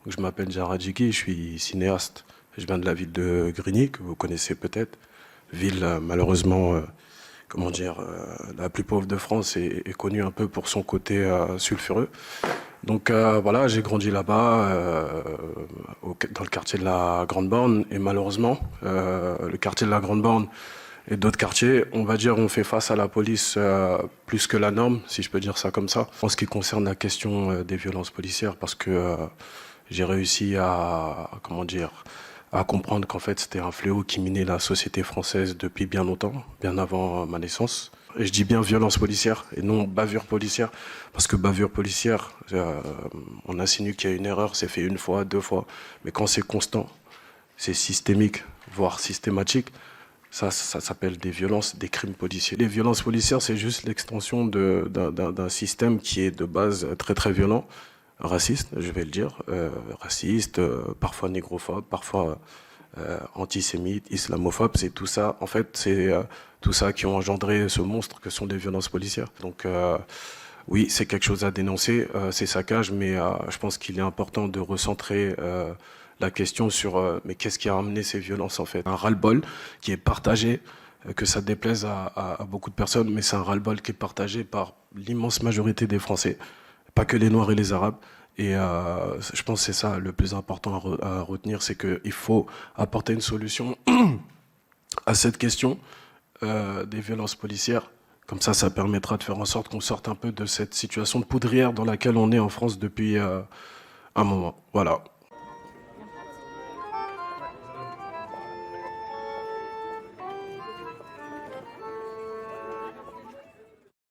Je m'appelle Jaradjiki, je suis cinéaste. Je viens de la ville de Grigny, que vous connaissez peut-être. Ville, malheureusement, comment dire, la plus pauvre de France et connue un peu pour son côté sulfureux. Donc voilà, j'ai grandi là-bas, dans le quartier de la Grande Borne. Et malheureusement, le quartier de la Grande Borne et d'autres quartiers, on va dire, on fait face à la police plus que la norme, si je peux dire ça comme ça. En ce qui concerne la question des violences policières, parce que j'ai réussi à, comment dire, à comprendre qu'en fait c'était un fléau qui minait la société française depuis bien longtemps, bien avant ma naissance. Et je dis bien violence policière et non bavure policière, parce que bavure policière, on insinue qu'il y a une erreur, c'est fait une fois, deux fois, mais quand c'est constant, c'est systémique, voire systématique, ça s'appelle des violences, des crimes policiers. Les violences policières, c'est juste l'extension d'un système qui est de base très très violent, raciste, je vais le dire, raciste, parfois négrophobe, parfois antisémite, islamophobe, c'est tout ça. En fait, c'est tout ça qui ont engendré ce monstre que sont les violences policières. Donc oui, c'est quelque chose à dénoncer, ces saccages, mais je pense qu'il est important de recentrer la question sur mais qu'est-ce qui a amené ces violences en fait. Un ras-le-bol qui est partagé, que ça déplaise à beaucoup de personnes, mais c'est un ras-le-bol qui est partagé par l'immense majorité des Français, pas que les Noirs et les Arabes. Et je pense que c'est ça le plus important à retenir, c'est qu'il faut apporter une solution à cette question des violences policières. Comme ça permettra de faire en sorte qu'on sorte un peu de cette situation de poudrière dans laquelle on est en France depuis un moment. Voilà.